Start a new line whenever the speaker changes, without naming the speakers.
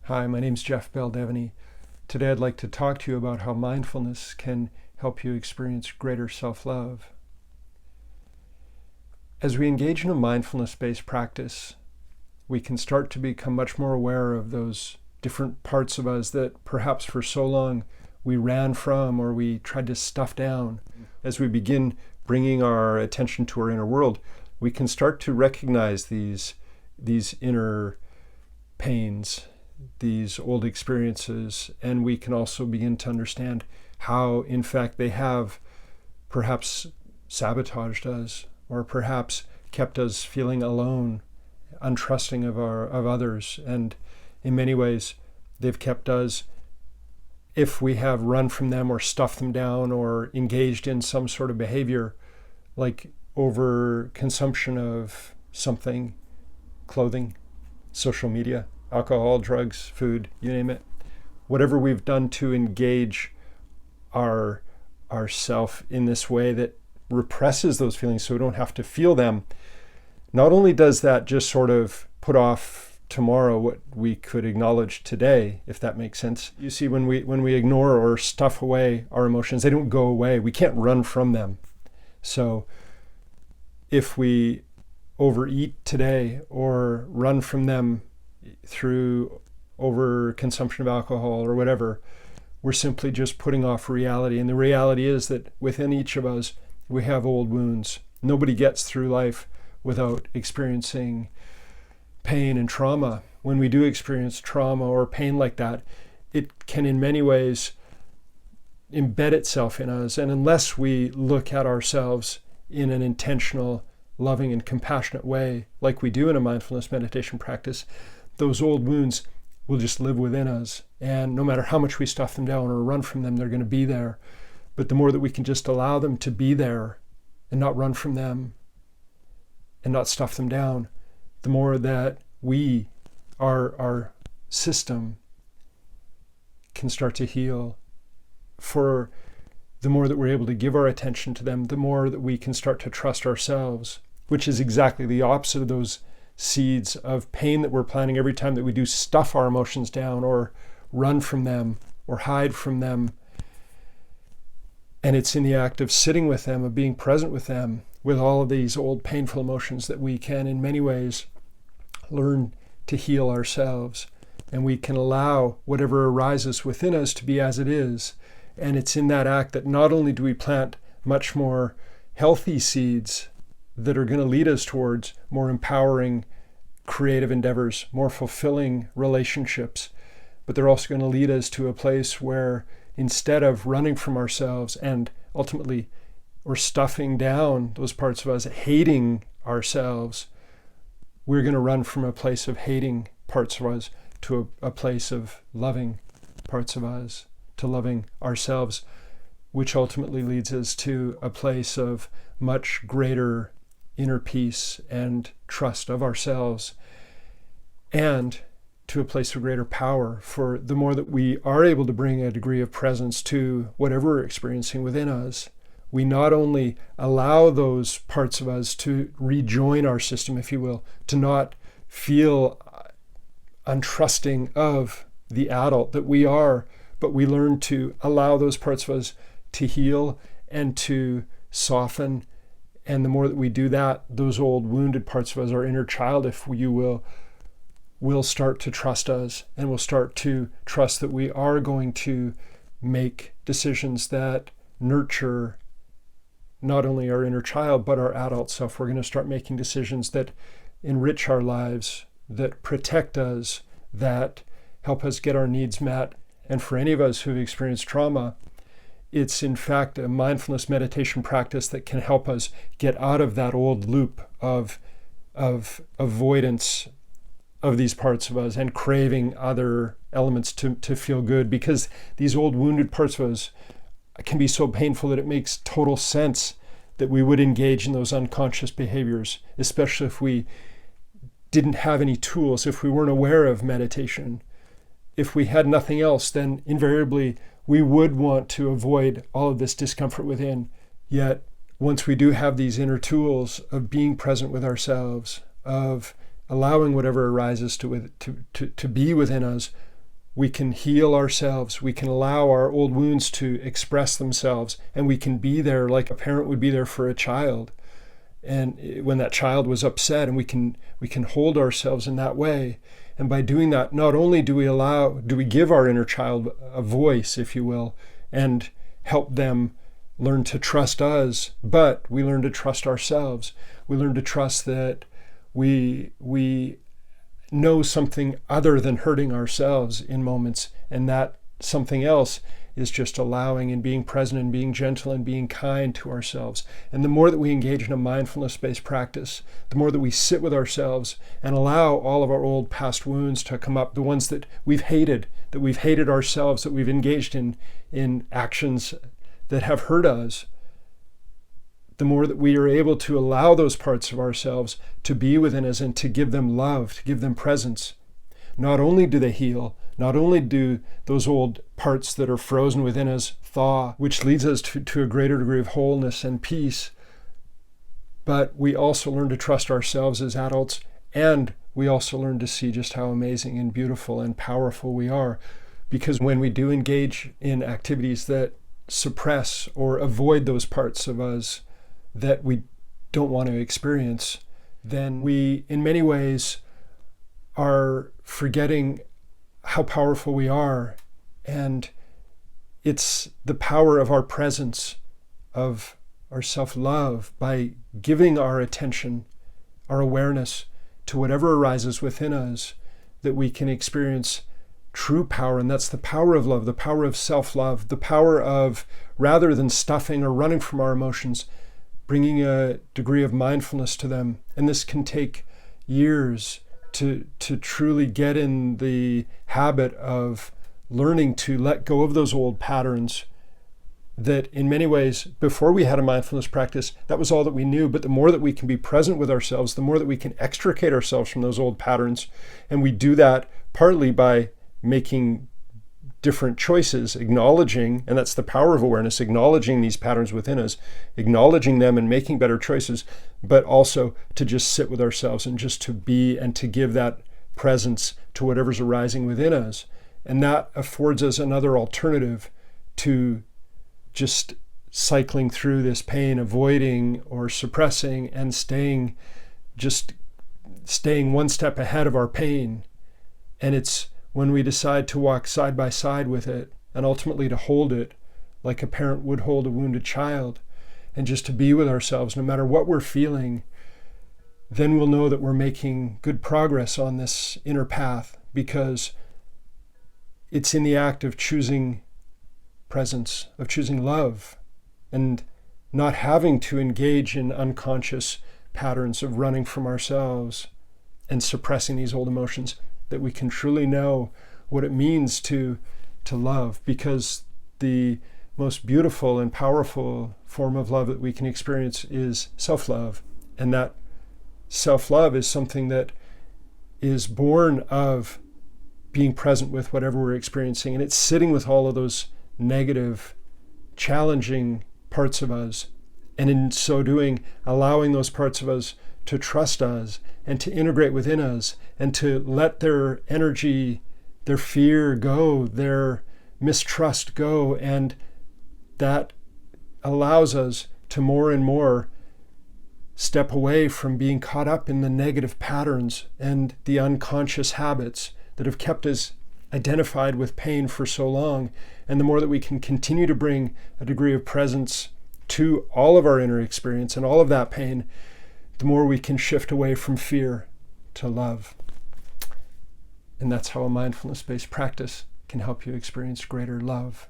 Hi, my name's Geoff Bell-Devaney. Today I'd like to talk to you about how mindfulness can help you experience greater self-love. As we engage in a mindfulness-based practice, we can start to become much more aware of those different parts of us that perhaps for so long we ran from or we tried to stuff down. As we begin bringing our attention to our inner world, we can start to recognize these inner pains, these old experiences, and we can also begin to understand how, in fact, they have perhaps sabotaged us or perhaps kept us feeling alone, untrusting of others. And in many ways, they've kept us, if we have run from them or stuffed them down or engaged in some sort of behavior like overconsumption of something, clothing, social media, alcohol, drugs, food, you name it. Whatever we've done to engage our self in this way that represses those feelings so we don't have to feel them, not only does that just sort of put off tomorrow what we could acknowledge today, if that makes sense. You see, when we ignore or stuff away our emotions, they don't go away. We can't run from them. So if we overeat today or run from them through overconsumption of alcohol or whatever, we're simply just putting off reality. And the reality is that within each of us, we have old wounds. Nobody gets through life without experiencing pain and trauma. When we do experience trauma or pain like that, it can in many ways embed itself in us. And unless we look at ourselves in an intentional, loving, and compassionate way, like we do in a mindfulness meditation practice, those old wounds will just live within us. And no matter how much we stuff them down or run from them, they're going to be there. But the more that we can just allow them to be there and not run from them and not stuff them down, the more that our system can start to heal. For the more that we're able to give our attention to them, the more that we can start to trust ourselves, which is exactly the opposite of those seeds of pain that we're planting every time that we do stuff our emotions down or run from them or hide from them. And it's in the act of sitting with them, of being present with them, with all of these old painful emotions, that we can in many ways learn to heal ourselves. And we can allow whatever arises within us to be as it is. And it's in that act that not only do we plant much more healthy seeds that are going to lead us towards more empowering creative endeavors, more fulfilling relationships, but they're also going to lead us to a place where instead of running from ourselves and ultimately or stuffing down those parts of us, hating ourselves, we're going to run from a place of hating parts of us to a place of loving parts of us, to loving ourselves, which ultimately leads us to a place of much greater inner peace and trust of ourselves, and to a place of greater power. For the more that we are able to bring a degree of presence to whatever we're experiencing within us, we not only allow those parts of us to rejoin our system, if you will, to not feel untrusting of the adult that we are, but we learn to allow those parts of us to heal and to soften. And the more that we do that, those old wounded parts of us, our inner child, if you will start to trust us, and will start to trust that we are going to make decisions that nurture not only our inner child, but our adult self. We're going to start making decisions that enrich our lives, that protect us, that help us get our needs met. And for any of us who've experienced trauma, it's in fact a mindfulness meditation practice that can help us get out of that old loop of avoidance of these parts of us and craving other elements to feel good, because these old wounded parts of us can be so painful that it makes total sense that we would engage in those unconscious behaviors, especially if we didn't have any tools, if we weren't aware of meditation. If we had nothing else, then invariably we would want to avoid all of this discomfort within. Yet once we do have these inner tools of being present with ourselves, of allowing whatever arises to be within us, we can heal ourselves, we can allow our old wounds to express themselves, and we can be there like a parent would be there for a child. And when that child was upset, and we can hold ourselves in that way. And by doing that, not only do we give our inner child a voice, if you will, and help them learn to trust us, but we learn to trust ourselves. We learn to trust that we know something other than hurting ourselves in moments, and that something else is just allowing and being present and being gentle and being kind to ourselves. And the more that we engage in a mindfulness-based practice, the more that we sit with ourselves and allow all of our old past wounds to come up, the ones that we've hated ourselves, that we've engaged in actions that have hurt us, the more that we are able to allow those parts of ourselves to be within us and to give them love, to give them presence. Not only do they heal, not only do those old parts that are frozen within us thaw, which leads us to a greater degree of wholeness and peace, but we also learn to trust ourselves as adults, and we also learn to see just how amazing and beautiful and powerful we are. Because when we do engage in activities that suppress or avoid those parts of us that we don't want to experience, then we, in many ways, are forgetting how powerful we are. And it's the power of our presence, of our self-love, by giving our attention, our awareness to whatever arises within us, that we can experience true power. And that's the power of love, the power of self-love, the power of, rather than stuffing or running from our emotions, bringing a degree of mindfulness to them. And this can take years to truly get in the habit of learning to let go of those old patterns that, in many ways, before we had a mindfulness practice, that was all that we knew. But the more that we can be present with ourselves, the more that we can extricate ourselves from those old patterns. And we do that partly by making different choices, acknowledging, and that's the power of awareness, acknowledging these patterns within us, acknowledging them and making better choices, but also to just sit with ourselves and just to be and to give that presence to whatever's arising within us. And that affords us another alternative to just cycling through this pain, avoiding or suppressing and staying one step ahead of our pain. And it's when we decide to walk side by side with it, and ultimately to hold it like a parent would hold a wounded child, and just to be with ourselves no matter what we're feeling, then we'll know that we're making good progress on this inner path, because it's in the act of choosing presence, of choosing love, and not having to engage in unconscious patterns of running from ourselves and suppressing these old emotions, that we can truly know what it means to love. Because the most beautiful and powerful form of love that we can experience is self-love. And that self-love is something that is born of being present with whatever we're experiencing. And it's sitting with all of those negative, challenging parts of us. And in so doing, allowing those parts of us to trust us and to integrate within us and to let their energy, their fear go, their mistrust go. And that allows us to more and more step away from being caught up in the negative patterns and the unconscious habits that have kept us identified with pain for so long. And the more that we can continue to bring a degree of presence to all of our inner experience and all of that pain, the more we can shift away from fear to love. And that's how a mindfulness-based practice can help you experience greater love.